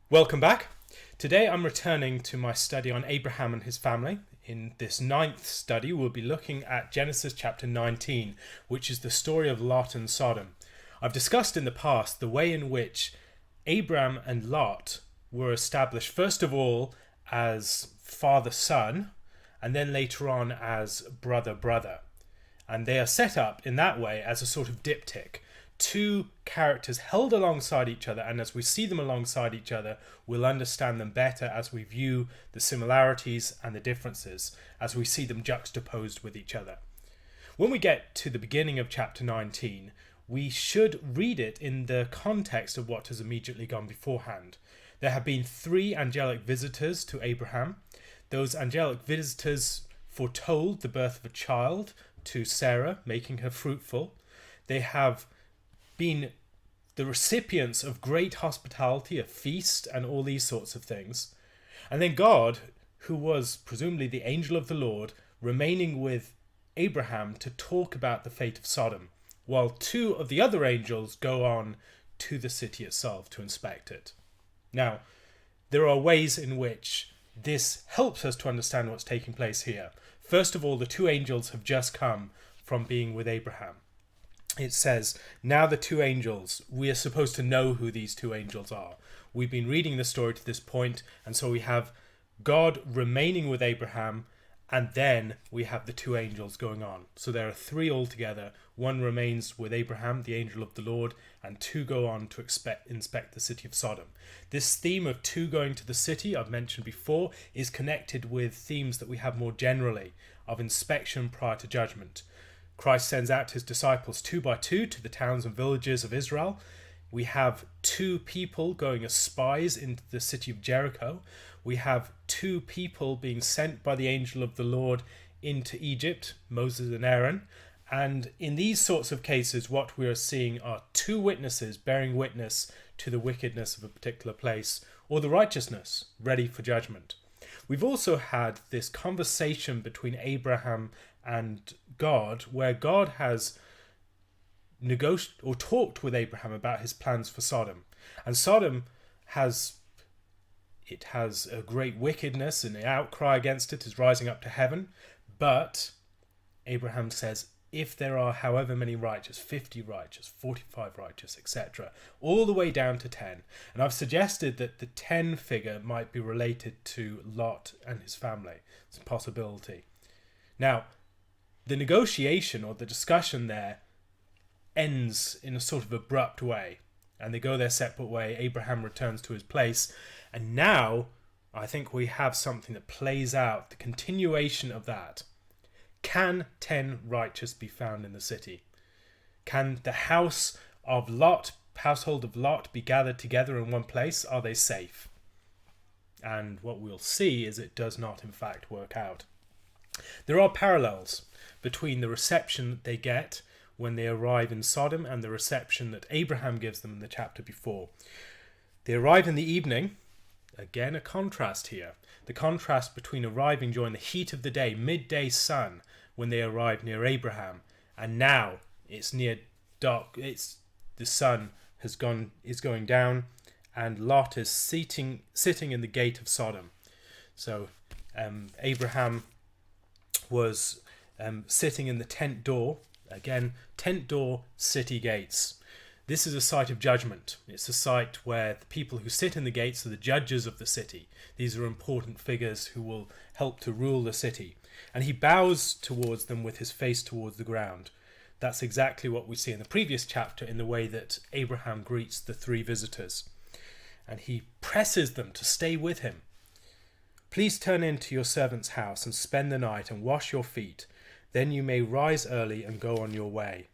Welcome back. Today I'm returning to my study on Abraham and his family. In this 9th study we'll be looking at Genesis chapter 19, which is the story of Lot and Sodom. I've discussed in the past the way in which Abraham and Lot were established first of all as father-son and then later on as brother-brother. And they are set up in that way as a sort of diptych. Two characters held alongside each other, and as we see them alongside each other, we'll understand them better as we view the similarities and the differences, as we see them juxtaposed with each other. When we get to the beginning of chapter 19, we should read it in the context of what has immediately gone beforehand. There have been 3 angelic visitors to Abraham. Those angelic visitors foretold the birth of a child to Sarah, making her fruitful. They have been the recipients of great hospitality, a feast, and all these sorts of things. And then God, who was presumably the angel of the Lord, remaining with Abraham to talk about the fate of Sodom, while 2 of the other angels go on to the city itself to inspect it. Now, there are ways in which this helps us to understand what's taking place here. First of all, the 2 angels have just come from being with Abraham. It says, now the 2 angels, we are supposed to know who these 2 angels are. We've been reading the story to this point, and so we have God remaining with Abraham, and then we have the 2 angels going on. So there are 3 altogether. 1 remains with Abraham, the angel of the Lord, and 2 go on to inspect the city of Sodom. This theme of 2 going to the city, I've mentioned before, is connected with themes that we have more generally of inspection prior to judgment. Christ sends out his disciples 2 by 2 to the towns and villages of Israel. We have 2 people going as spies into the city of Jericho. We have 2 people being sent by the angel of the Lord into Egypt, Moses and Aaron. And in these sorts of cases, what we are seeing are 2 witnesses bearing witness to the wickedness of a particular place or the righteousness ready for judgment. We've also had this conversation between Abraham and God, where God has negotiated or talked with Abraham about his plans for Sodom. And Sodom has a great wickedness, and the outcry against it is rising up to heaven. But Abraham says, if there are however many righteous, 50 righteous, 45 righteous, etc., all the way down to 10. And I've suggested that the 10 figure might be related to Lot and his family. It's a possibility. Now, the negotiation or the discussion there ends in a sort of abrupt way, and they go their separate way. Abraham returns to his place, and now I think we have something that plays out the continuation of that. Can 10 righteous be found in the city? Can the household of Lot be gathered together in one place? Are they safe? And what we'll see is it does not in fact work out. There are parallels between the reception that they get when they arrive in Sodom and the reception that Abraham gives them in the chapter before. They arrive in the evening. Again, a contrast here. The contrast between arriving during the heat of the day, midday sun, when they arrive near Abraham, and now it's near dark. The sun is going down, and Lot is sitting in the gate of Sodom. So Abraham was sitting in the tent door. Again, tent door, city gates. This is a site of judgment. It's a site where the people who sit in the gates are the judges of the city. These are important figures who will help to rule the city. And he bows towards them with his face towards the ground. That's exactly what we see in the previous chapter in the way that Abraham greets the 3 visitors. And he presses them to stay with him. Please turn into your servant's house and spend the night and wash your feet. Then you may rise early and go on your way.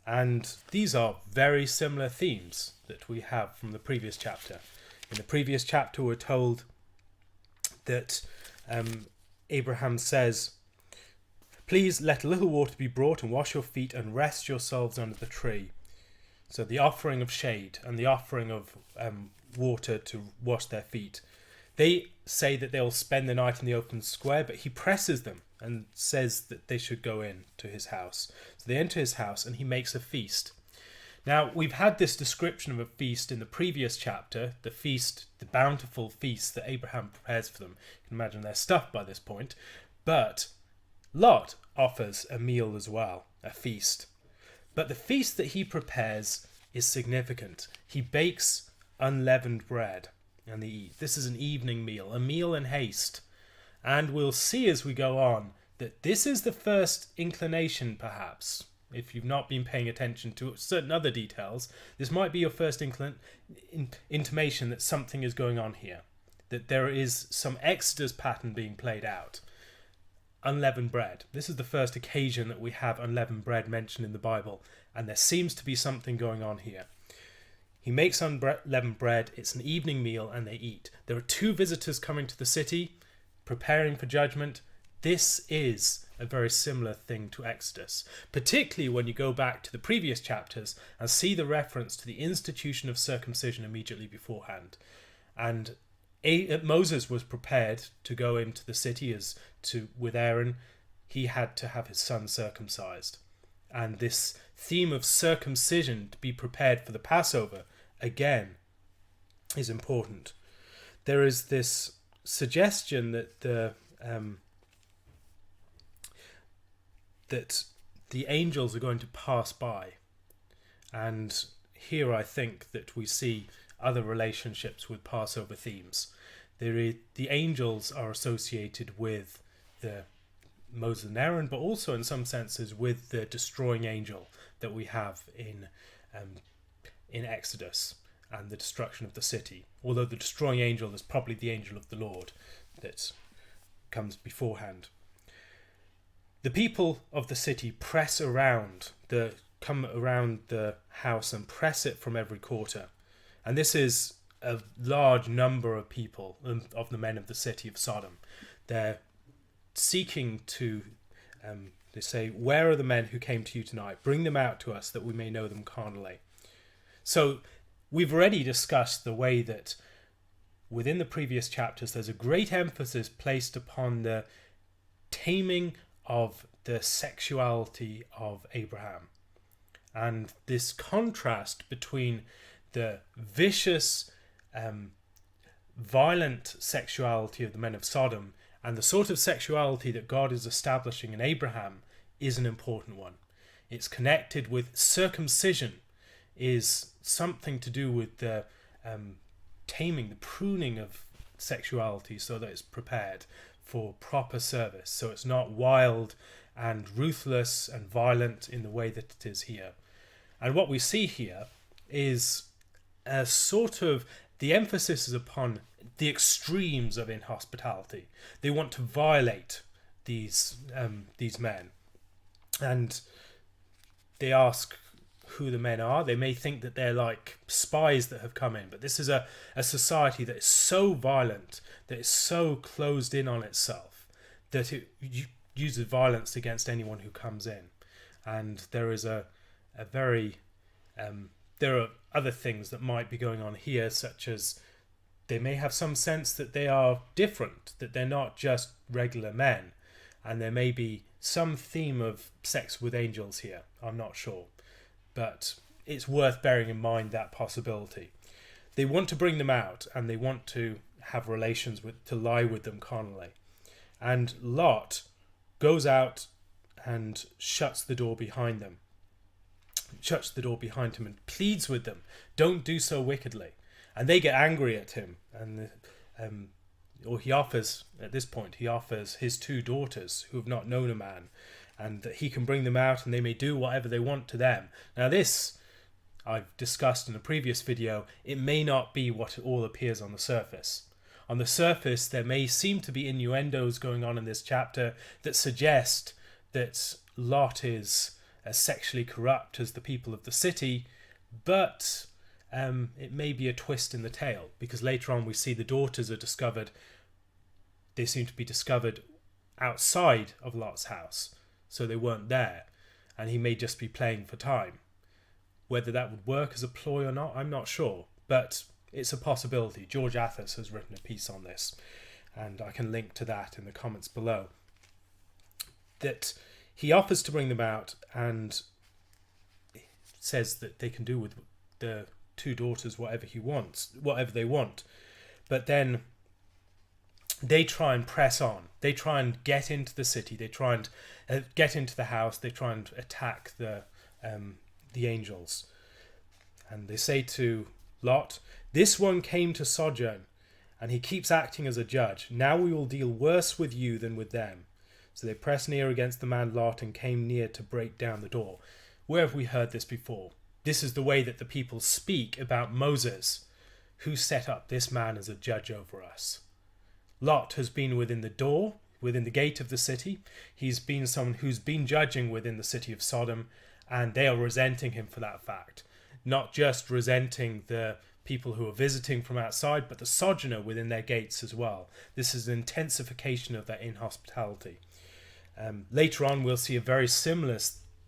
And these are very similar themes that we have from the previous chapter. In the previous chapter, we're told that Abraham says, please let a little water be brought and wash your feet and rest yourselves under the tree. So the offering of shade and the offering of water to wash their feet. They say that they'll spend the night in the open square, but he presses them and says that they should go in to his house. So they enter his house and he makes a feast. Now, we've had this description of a feast in the previous chapter, the bountiful feast that Abraham prepares for them. You can imagine they're stuffed by this point. But Lot offers a meal as well, a feast. But the feast that he prepares is significant. He bakes unleavened bread and they eat. This is an evening meal, a meal in haste. And we'll see as we go on that this is the first inclination, perhaps, if you've not been paying attention to certain other details, this might be your first intimation that something is going on here, that there is some Exodus pattern being played out. Unleavened bread. This is the first occasion that we have unleavened bread mentioned in the Bible, and there seems to be something going on here. He makes unleavened bread, it's an evening meal, and they eat. There are two visitors coming to the city, preparing for judgment. This is a very similar thing to Exodus, particularly when you go back to the previous chapters and see the reference to the institution of circumcision immediately beforehand. And Moses was prepared to go into the city with Aaron. He had to have his son circumcised. And this theme of circumcision, to be prepared for the Passover, again, is important. There is this suggestion that the angels are going to pass by. And here I think that we see other relationships with Passover themes. The angels are associated with the Moses and Aaron, but also in some senses with the destroying angel that we have in Exodus and the destruction of the city. Although the destroying angel is probably the angel of the Lord that comes beforehand. The people of the city come around the house and press it from every quarter. And this is a large number of people, of the men of the city of Sodom. They're seeking to, they say, "Where are the men who came to you tonight? Bring them out to us that we may know them carnally." So we've already discussed the way that within the previous chapters there's a great emphasis placed upon the taming of the sexuality of Abraham. And this contrast between the vicious, violent sexuality of the men of Sodom and the sort of sexuality that God is establishing in Abraham is an important one. It's connected with circumcision, is something to do with the taming, the pruning of sexuality so that it's prepared for proper service. So it's not wild and ruthless and violent in the way that it is here. And what we see here is a sort of, the emphasis is upon the extremes of inhospitality. They want to violate these men. And they ask who the men are. They may think that they're like spies that have come in, but this is a society that is so violent, that is so closed in on itself, that it uses violence against anyone who comes in. And there is a very there are other things that might be going on here, such as they may have some sense that they are different, that they're not just regular men, and there may be some theme of sex with angels here. I'm not sure, but it's worth bearing in mind that possibility. They want to bring them out, and they want to have relations to lie with them carnally. And Lot goes out and shuts the door behind him and pleads with them, "Don't do so wickedly." And they get angry at him, and he offers his two daughters who have not known a man, and that he can bring them out and they may do whatever they want to them. Now this, I've discussed in a previous video, it may not be what it all appears on the surface. On the surface, there may seem to be innuendos going on in this chapter that suggest that Lot is as sexually corrupt as the people of the city, but it may be a twist in the tale, because later on we see the daughters are discovered. They seem to be discovered outside of Lot's house, so they weren't there, and he may just be playing for time. Whether that would work as a ploy or not, I'm not sure, but it's a possibility. George Athos has written a piece on this, and I can link to that in the comments below. That he offers to bring them out, and says that they can do with the two daughters whatever they want. But then they try and press on. They try and get into the city. They try and get into the house. They try and attack the angels. And they say to Lot, "This one came to sojourn, and he keeps acting as a judge. Now we will deal worse with you than with them." So they pressed near against the man Lot and came near to break down the door. Where have we heard this before? This is the way that the people speak about Moses, who set up this man as a judge over us. Lot has been within the gate of the city. He's been someone who's been judging within the city of Sodom, and they are resenting him for that fact. Not just resenting the people who are visiting from outside, but the sojourner within their gates as well. This is an intensification of their inhospitality. Later on, we'll see a very similar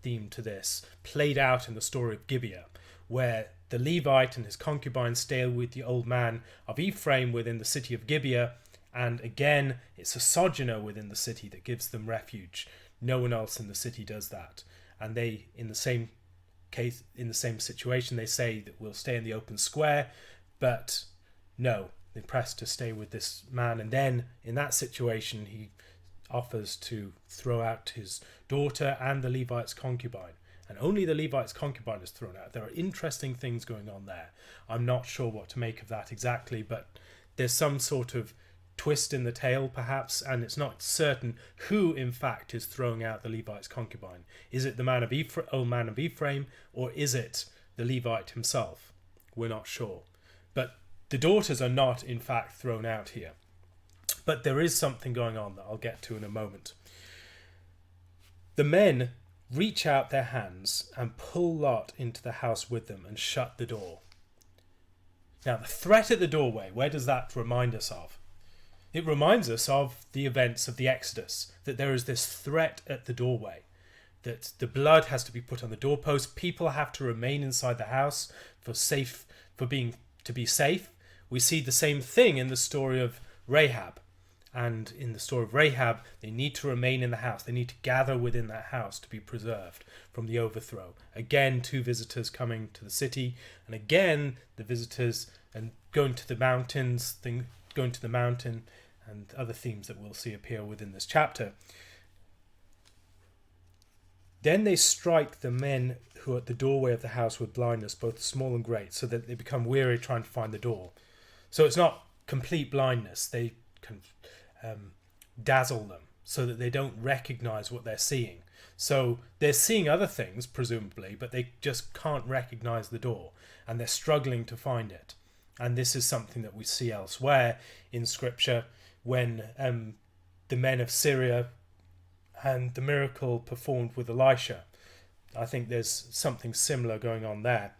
theme to this played out in the story of Gibeah, where the Levite and his concubine stay with the old man of Ephraim within the city of Gibeah, and again, it's a sojourner within the city that gives them refuge. No one else in the city does that. And they, in the same case, in the same situation, they say that we'll stay in the open square, but no, they're pressed to stay with this man. And then in that situation, he offers to throw out his daughter and the Levite's concubine. And only the Levite's concubine is thrown out. There are interesting things going on there. I'm not sure what to make of that exactly, but there's some sort of twist in the tale perhaps, and it's not certain who in fact is throwing out the Levite's concubine. Is it the old man of Ephraim, or is it the Levite himself? We're not sure. But the daughters are not in fact thrown out here. But there is something going on that I'll get to in a moment. The men reach out their hands and pull Lot into the house with them and shut the door. Now, the threat at the doorway, where does that remind us of? It reminds us of the events of the Exodus, that there is this threat at the doorway, that the blood has to be put on the doorpost. People have to remain inside the house to be safe. We see the same thing in the story of Rahab. And in the story of Rahab, they need to remain in the house. They need to gather within that house to be preserved from the overthrow. Again, two visitors coming to the city, and again, the visitors and going to the mountain, and other themes that we'll see appear within this chapter. Then they strike the men who are at the doorway of the house with blindness, both small and great, so that they become weary trying to find the door. So it's not complete blindness. They can dazzle them so that they don't recognize what they're seeing. So they're seeing other things, presumably, but they just can't recognize the door, and they're struggling to find it. And this is something that we see elsewhere in Scripture when the men of Syria and the miracle performed with Elisha. I think there's something similar going on there.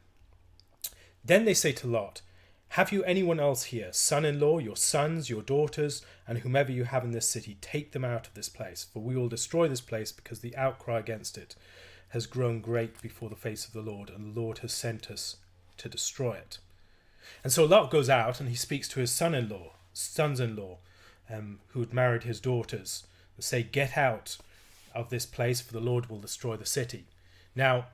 Then they say to Lot, "Have you anyone else here, son-in-law, your sons, your daughters, and whomever you have in this city? Take them out of this place, for we will destroy this place because the outcry against it has grown great before the face of the Lord, and the Lord has sent us to destroy it." And so Lot goes out and he speaks to his sons-in-law, who had married his daughters, and say, "Get out of this place, for the Lord will destroy the city." Now,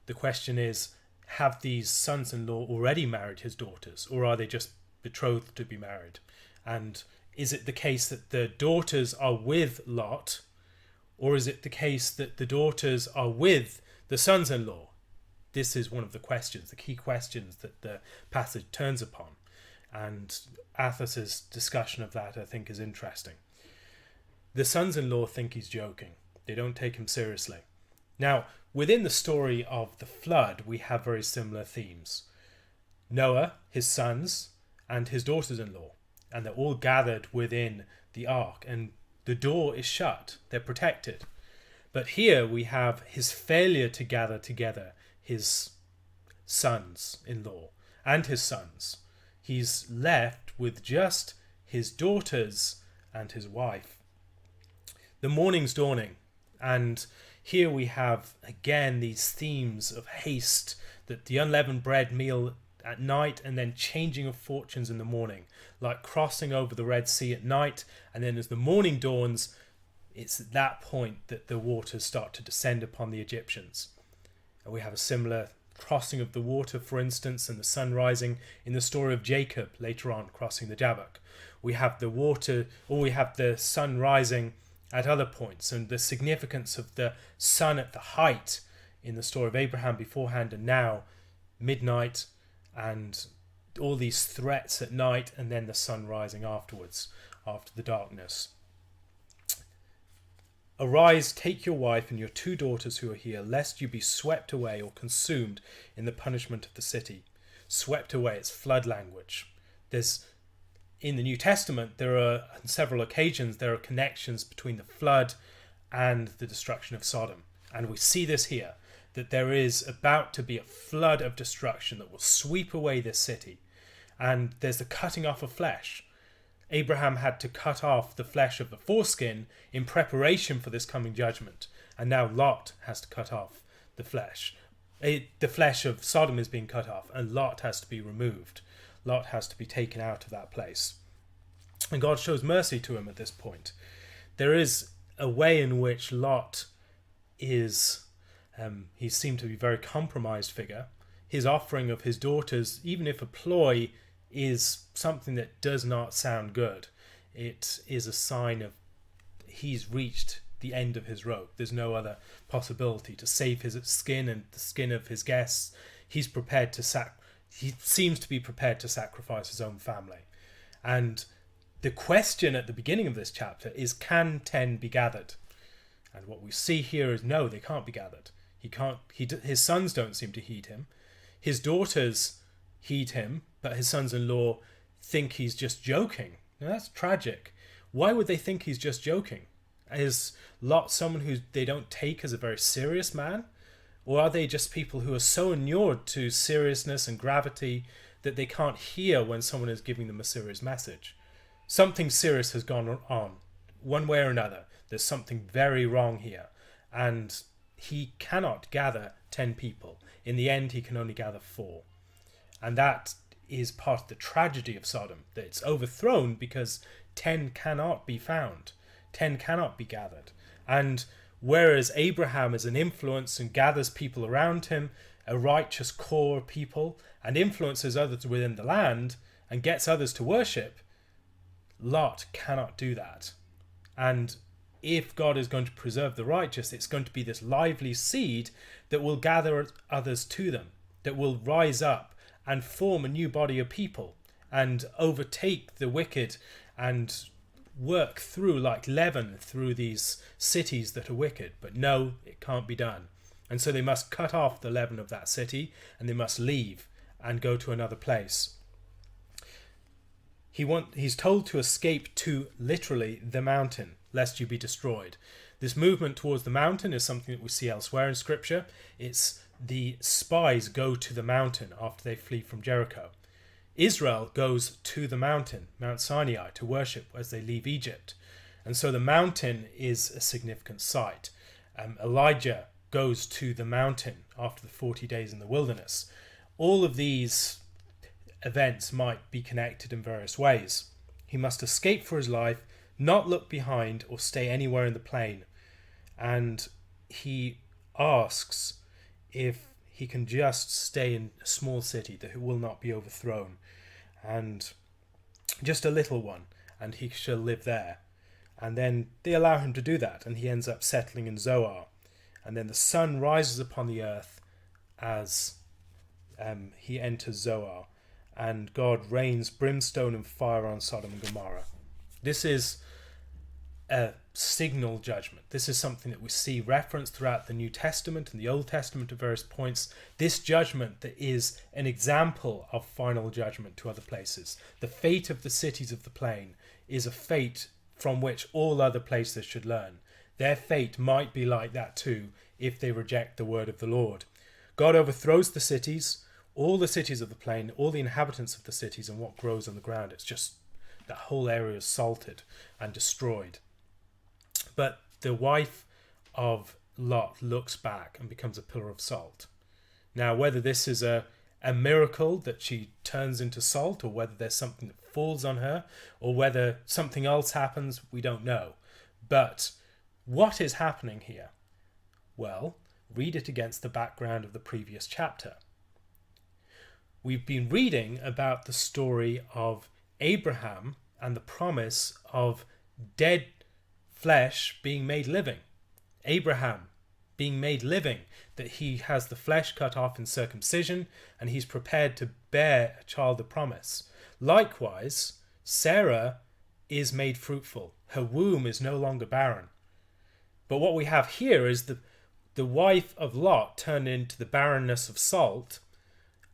the question is, have these sons-in-law already married his daughters, or are they just betrothed to be married? And is it the case that the daughters are with Lot, or is it the case that the daughters are with the sons-in-law? This is one of the questions, the key questions that the passage turns upon. And Athos's discussion of that, I think, is interesting. The sons-in-law think he's joking. They don't take him seriously. Now, within the story of the flood, we have very similar themes. Noah, his sons, and his daughters-in-law, and they're all gathered within the ark, and the door is shut. They're protected. But here we have his failure to gather together his sons-in-law and his sons. He's left with just his daughters and his wife. The morning's dawning, and here we have again these themes of haste, that the unleavened bread meal at night and then changing of fortunes in the morning, like crossing over the Red Sea at night, and then as the morning dawns, it's at that point that the waters start to descend upon the Egyptians. And we have a similar crossing of the water, for instance, and the sun rising in the story of Jacob later on crossing the Jabbok. We have the water, or we have the sun rising at other points, and the significance of the sun at the height in the story of Abraham beforehand and now, midnight, and all these threats at night, and then the sun rising afterwards, after the darkness. Arise, take your wife and your 2 daughters who are here, lest you be swept away or consumed in the punishment of the city. Swept away, it's flood language. In the New Testament, there are, on several occasions, there are connections between the flood and the destruction of Sodom. And we see this here, that there is about to be a flood of destruction that will sweep away this city. And there's the cutting off of flesh. Abraham had to cut off the flesh of the foreskin in preparation for this coming judgment. And now Lot has to cut off the flesh. The flesh of Sodom is being cut off, and Lot has to be removed. Lot has to be taken out of that place. And God shows mercy to him at this point. There is a way in which Lot is, he seemed to be a very compromised figure. His offering of his daughters, even if a ploy, is something that does not sound good. It is a sign of he's reached the end of his rope. There's no other possibility to save his skin and the skin of his guests. He seems to be prepared to sacrifice his own family. And the question at the beginning of this chapter is, can 10 be gathered? And what we see here is, no, they can't be gathered. His sons don't seem to heed him. His daughters heed him, but his sons-in-law think he's just joking. Now, that's tragic. Why would they think he's just joking? Is Lot someone who they don't take as a very serious man? Or are they just people who are so inured to seriousness and gravity that they can't hear when someone is giving them a serious message? Something serious has gone on, one way or another. There's something very wrong here. And he cannot gather 10 people. In the end, he can only gather 4. And that is part of the tragedy of Sodom, that it's overthrown because 10 cannot be found. 10 cannot be gathered. And whereas Abraham is an influence and gathers people around him, a righteous core of people, and influences others within the land and gets others to worship, Lot cannot do that. And if God is going to preserve the righteous, it's going to be this lively seed that will gather others to them, that will rise up and form a new body of people and overtake the wicked and work through like leaven through these cities that are wicked. But no, it can't be done. And so they must cut off the leaven of that city, and they must leave and go to another place. He's told to escape to, literally, the mountain, lest you be destroyed. This movement towards the mountain is something that we see elsewhere in Scripture. It's the spies go to the mountain after they flee from Jericho. Israel goes to the mountain, Mount Sinai, to worship as they leave Egypt. And so the mountain is a significant site. Elijah goes to the mountain after the 40 days in the wilderness. All of these events might be connected in various ways. He must escape for his life, not look behind or stay anywhere in the plain. And he asks if he can just stay in a small city that will not be overthrown, and just a little one, and he shall live there. And then they allow him to do that, and he ends up settling in Zoar. And then the sun rises upon the earth as he enters Zoar, and God rains brimstone and fire on Sodom and Gomorrah. This is a signal judgment. This is something that we see referenced throughout the New Testament and the Old Testament at various points. This judgment that is an example of final judgment to other places. The fate of the cities of the plain is a fate from which all other places should learn. Their fate might be like that too if they reject the word of the Lord. God overthrows the cities, all the cities of the plain, all the inhabitants of the cities, and what grows on the ground. It's just that whole area is salted and destroyed. But the wife of Lot looks back and becomes a pillar of salt. Now, whether this is a miracle that she turns into salt, or whether there's something that falls on her, or whether something else happens, we don't know. But what is happening here? Well, read it against the background of the previous chapter. We've been reading about the story of Abraham and the promise of dead flesh being made living. Abraham being made living, that he has the flesh cut off in circumcision and he's prepared to bear a child of promise. Likewise, Sarah is made fruitful. Her womb is no longer barren. But what we have here is the wife of Lot turned into the barrenness of salt,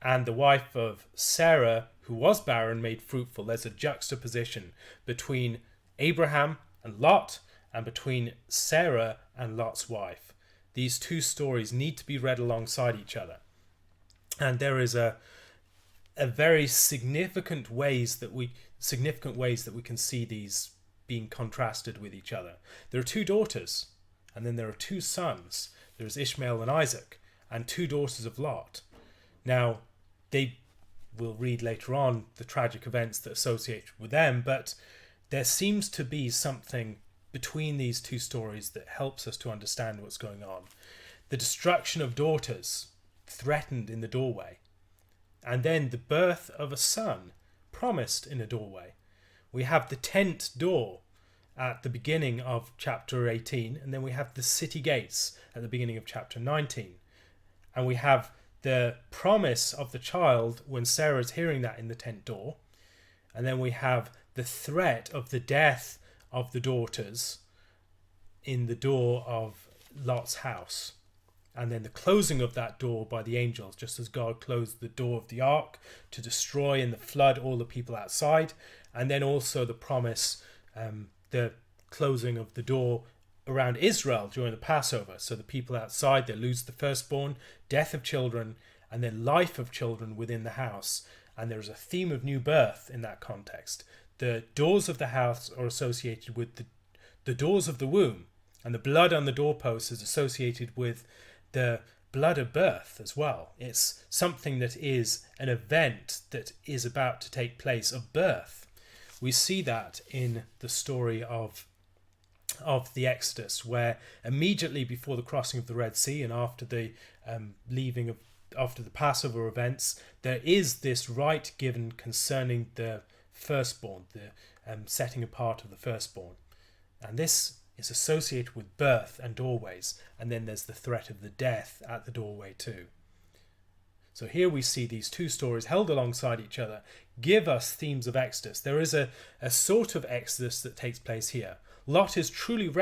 and the wife of Sarah, who was barren, made fruitful. There's a juxtaposition between Abraham and Lot and between Sarah and Lot's wife. These two stories need to be read alongside each other. And there is a very significant ways that we can see these being contrasted with each other. There are two daughters, and then there are two sons. There's Ishmael and Isaac, and two daughters of Lot. Now, they will read later on the tragic events that associate with them, but there seems to be something between these two stories that helps us to understand what's going on. The destruction of daughters threatened in the doorway, and then the birth of a son promised in a doorway. We have the tent door at the beginning of chapter 18, and then we have the city gates at the beginning of chapter 19. And we have the promise of the child when Sarah's hearing that in the tent door, and then we have the threat of the death of the daughters in the door of Lot's house, and then the closing of that door by the angels, just as God closed the door of the ark to destroy in the flood all the people outside, and then also the promise, the closing of the door around Israel during the Passover, so the people outside, they lose the firstborn, death of children, and then life of children within the house. And there's a theme of new birth in that context. The doors of the house are associated with the doors of the womb, and the blood on the doorpost is associated with the blood of birth as well. It's something that is an event that is about to take place, of birth. We see that in the story of the Exodus, where immediately before the crossing of the Red Sea and after the after the Passover events, there is this rite given concerning the firstborn, the setting apart of the firstborn. And this is associated with birth and doorways, and then there's the threat of the death at the doorway too. So here we see these two stories held alongside each other give us themes of Exodus. There is a sort of Exodus that takes place here. Lot is truly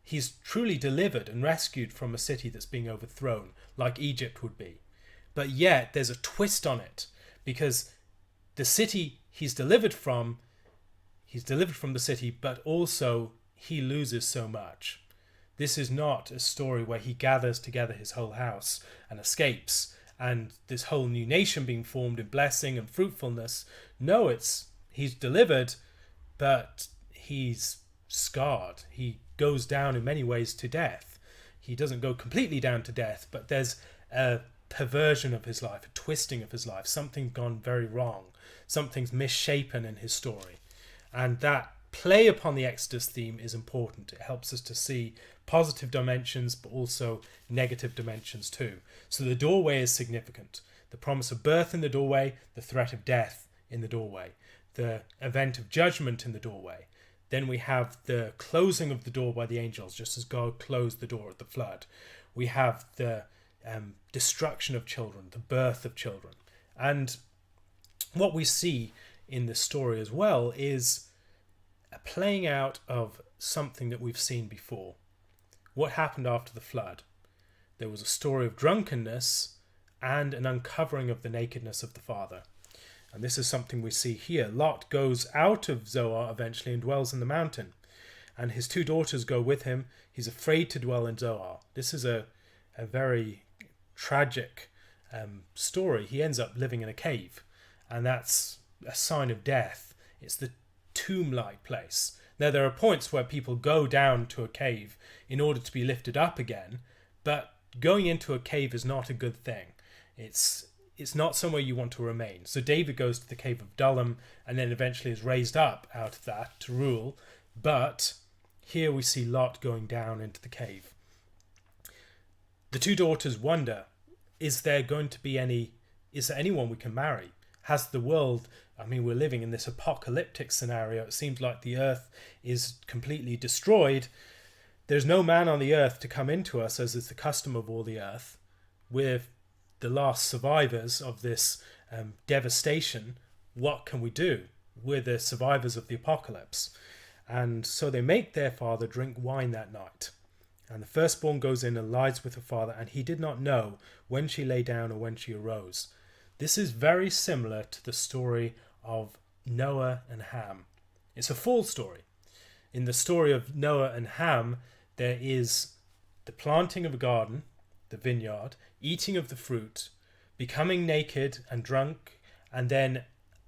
he's truly delivered and rescued from a city that's being overthrown, like Egypt would be. But yet there's a twist on it, because the city he's delivered from the city, but also he loses so much. This is not a story where he gathers together his whole house and escapes, and this whole new nation being formed in blessing and fruitfulness. No, he's delivered, but he's scarred. He goes down in many ways to death. He doesn't go completely down to death, but there's a perversion of his life, a twisting of his life. Something's gone very wrong. Something's misshapen in his story. And that play upon the Exodus theme is important. It helps us to see positive dimensions, but also negative dimensions too. So the doorway is significant. The promise of birth in the doorway, the threat of death in the doorway, the event of judgment in the doorway. Then we have the closing of the door by the angels, just as God closed the door at the flood. We have the destruction of children, the birth of children. And what we see in this story as well is a playing out of something that we've seen before. What happened after the flood? There was a story of drunkenness and an uncovering of the nakedness of the father. And this is something we see here. Lot goes out of Zoar eventually and dwells in the mountain. And his two daughters go with him. He's afraid to dwell in Zoar. This is a very tragic story. He ends up living in a cave. And that's a sign of death. It's the tomb-like place. Now, there are points where people go down to a cave in order to be lifted up again. But going into a cave is not a good thing. It's not somewhere you want to remain. So David goes to the cave of Adullam and then eventually is raised up out of that to rule. But here we see Lot going down into the cave. The two daughters wonder, is there anyone we can marry? Has the world, we're living in this apocalyptic scenario. It seems like the earth is completely destroyed. There's no man on the earth to come into us, as is the custom of all the earth. We're the last survivors of this devastation. What can we do? We're the survivors of the apocalypse. And so they make their father drink wine that night. And the firstborn goes in and lies with her father, and he did not know when she lay down or when she arose. This is very similar to the story of Noah and Ham. It's a fall story. In the story of Noah and Ham, there is the planting of a garden, the vineyard, eating of the fruit, becoming naked and drunk, and then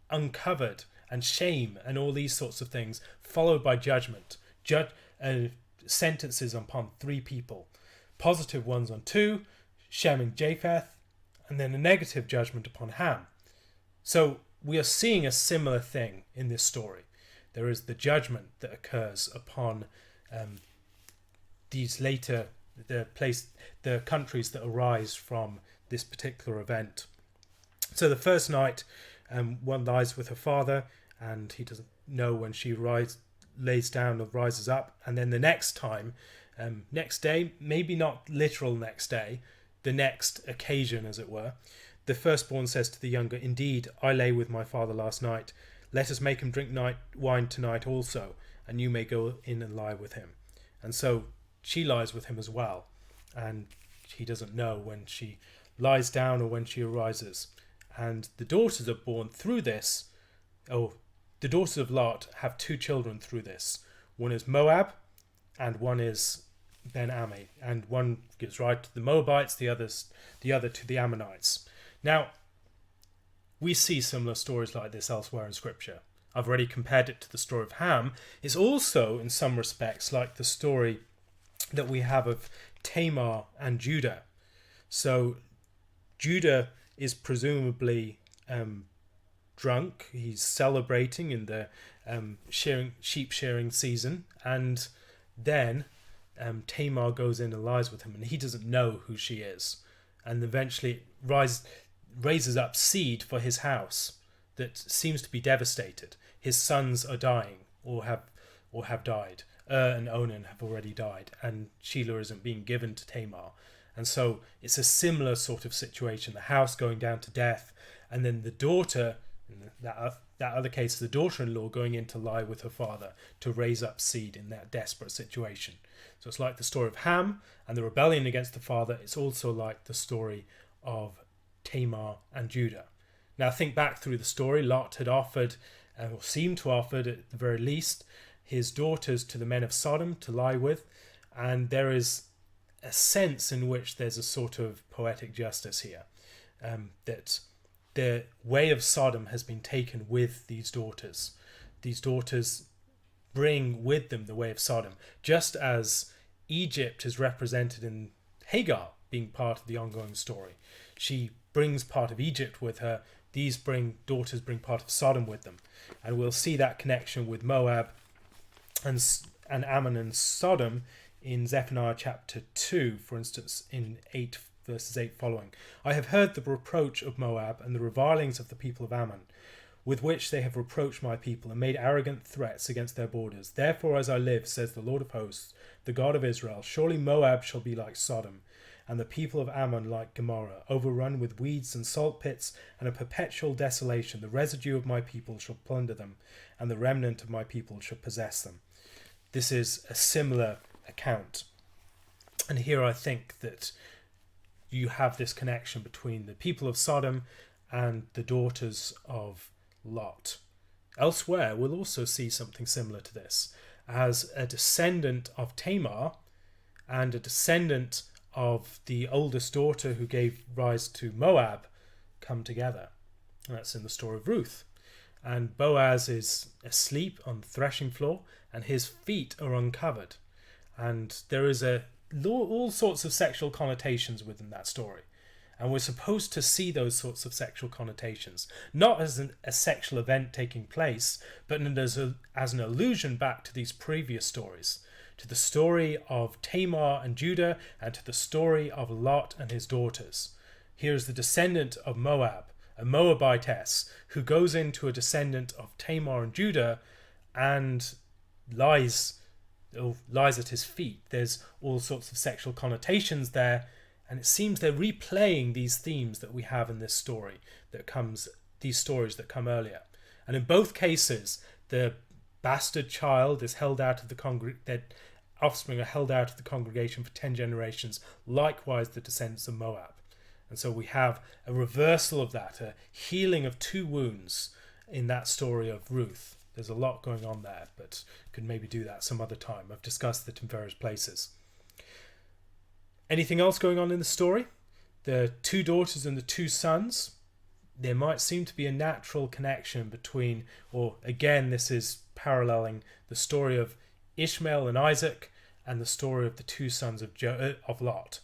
uncovered, and shame, and all these sorts of things, followed by judgment. Sentences upon 3 people, positive ones on 2, Shem and Japheth, and then a negative judgment upon Ham. So we are seeing a similar thing in this story. There is the judgment that occurs upon the countries that arise from this particular event. So the first night, one lies with her father, and he doesn't know when she lays down or rises up. And then the next time, next day, maybe not literal next day, the next occasion, as it were, the firstborn says to the younger, "Indeed, I lay with my father last night. Let us make him drink wine tonight also, and you may go in and lie with him." And so she lies with him as well, and he doesn't know when she lies down or when she arises. And the daughters are born through this. The daughters of Lot have 2 children through this. One is Moab, and one is Ben-Ami, and one gives rise to the Moabites, the other to the Ammonites. Now, we see similar stories like this elsewhere in Scripture. I've already compared it to the story of Ham. It's also, in some respects, like the story that we have of Tamar and Judah. So, Judah is presumably drunk. He's celebrating in the sheep shearing season, and then Tamar goes in and lies with him, and he doesn't know who she is, and eventually raises up seed for his house that seems to be devastated. His sons are dying or have died. And Onan have already died, and Shelah isn't being given to Tamar. And so it's a similar sort of situation, the house going down to death, and then the daughter, in that other case, the daughter-in-law going in to lie with her father to raise up seed in that desperate situation. So it's like the story of Ham and the rebellion against the father. It's also like the story of Tamar and Judah. Now think back through the story. Lot had offered, or seemed to offer at the very least, his daughters to the men of Sodom to lie with, and there is a sense in which there's a sort of poetic justice here, that the way of Sodom has been taken with these daughters. These daughters bring with them the way of Sodom, just as Egypt is represented in Hagar being part of the ongoing story. She brings part of Egypt with her. These daughters bring part of Sodom with them, and we'll see that connection with Moab and Ammon and Sodom in Zephaniah chapter 2, for instance, in 8 verses 8 following. "I have heard the reproach of Moab and the revilings of the people of Ammon, with which they have reproached my people and made arrogant threats against their borders. Therefore, as I live, says the Lord of hosts, the God of Israel, surely Moab shall be like Sodom, and the people of Ammon like Gomorrah, overrun with weeds and salt pits and a perpetual desolation. The residue of my people shall plunder them, and the remnant of my people shall possess them." This is a similar account. And here I think that you have this connection between the people of Sodom and the daughters of Lot. Elsewhere, we'll also see something similar to this, as a descendant of Tamar and a descendant of the oldest daughter who gave rise to Moab come together. And that's in the story of Ruth. And Boaz is asleep on the threshing floor, and his feet are uncovered. And there is all sorts of sexual connotations within that story. And we're supposed to see those sorts of sexual connotations, not as a sexual event taking place, but as an allusion back to these previous stories, to the story of Tamar and Judah, and to the story of Lot and his daughters. Here is the descendant of Moab, a Moabitess, who goes into a descendant of Tamar and Judah and lies at his feet. There's all sorts of sexual connotations there, and it seems they're replaying these themes that we have in this story these stories that come earlier. And in both cases, the bastard child is held out of their offspring are held out of the congregation for 10 generations, likewise the descendants of Moab. And so we have a reversal of that, a healing of two wounds in that story of Ruth. There's a lot going on there, but could maybe do that some other time. I've discussed it in various places. Anything else going on in the story? The two daughters and the two sons. There might seem to be a natural connection between, or again, this is paralleling the story of Ishmael and Isaac and the story of the two sons of Lot.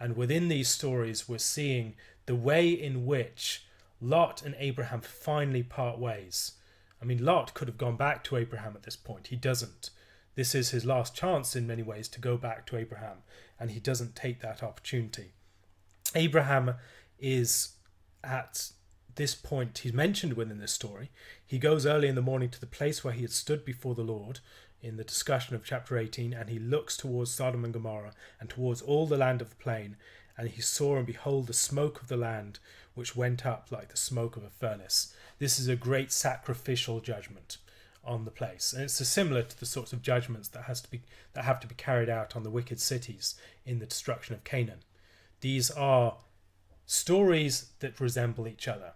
And within these stories, we're seeing the way in which Lot and Abraham finally part ways. I mean, Lot could have gone back to Abraham at this point. He doesn't. This is his last chance in many ways to go back to Abraham, and he doesn't take that opportunity. Abraham is at this point, he's mentioned within this story. He goes early in the morning to the place where he had stood before the Lord in the discussion of chapter 18, and he looks towards Sodom and Gomorrah and towards all the land of the plain, and he saw and behold the smoke of the land, which went up like the smoke of a furnace. This is a great sacrificial judgment on the place, and it's similar to the sorts of judgments that have to be carried out on the wicked cities in the destruction of Canaan. These are stories that resemble each other,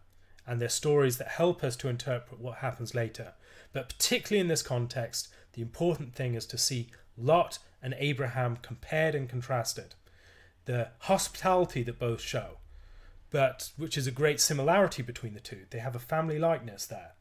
and they're stories that help us to interpret what happens later. But particularly in this context, the important thing is to see Lot and Abraham compared and contrasted. The hospitality that both show, but which is a great similarity between the two. They have a family likeness there.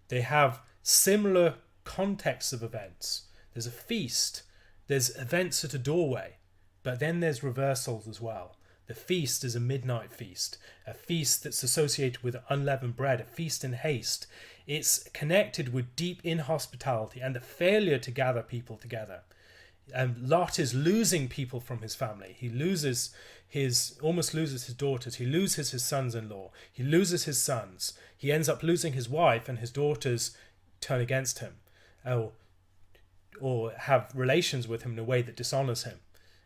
They have similar contexts of events. There's a feast, there's events at a doorway, but then there's reversals as well. The feast is a midnight feast, a feast that's associated with unleavened bread, a feast in haste. It's connected with deep inhospitality and the failure to gather people together. Lot is losing people from his family. He almost loses his daughters. He loses his sons-in-law. He loses his sons. He ends up losing his wife, and his daughters turn against him or have relations with him in a way that dishonors him.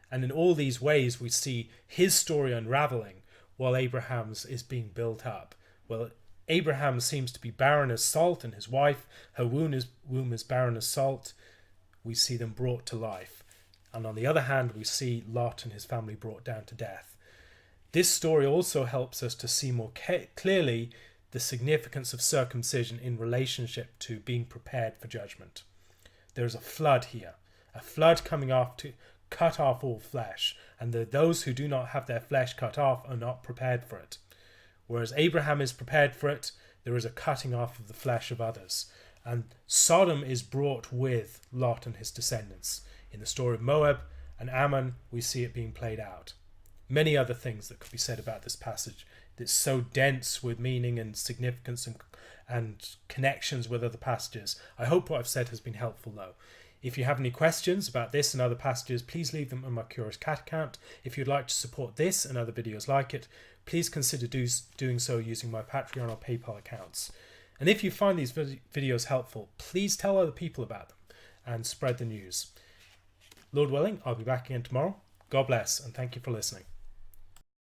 And in all these ways, we see his story unraveling while Abraham's is being built up. Well, Abraham seems to be barren as salt, and his wife, her womb is barren as salt. We see them brought to life. And on the other hand, we see Lot and his family brought down to death. This story also helps us to see more clearly the significance of circumcision in relationship to being prepared for judgment. There's a flood here, a flood coming off to cut off all flesh, and those who do not have their flesh cut off are not prepared for it. Whereas Abraham is prepared for it, there is a cutting off of the flesh of others. And Sodom is brought with Lot and his descendants. In the story of Moab and Ammon, we see it being played out. Many other things that could be said about this passage that's so dense with meaning and significance and connections with other passages. I hope what I've said has been helpful, though. If you have any questions about this and other passages, please leave them on my Curious Cat account. If you'd like to support this and other videos like it, please consider doing so using my Patreon or PayPal accounts. And if you find these videos helpful, please tell other people about them and spread the news. Lord willing, I'll be back again tomorrow. God bless, and thank you for listening.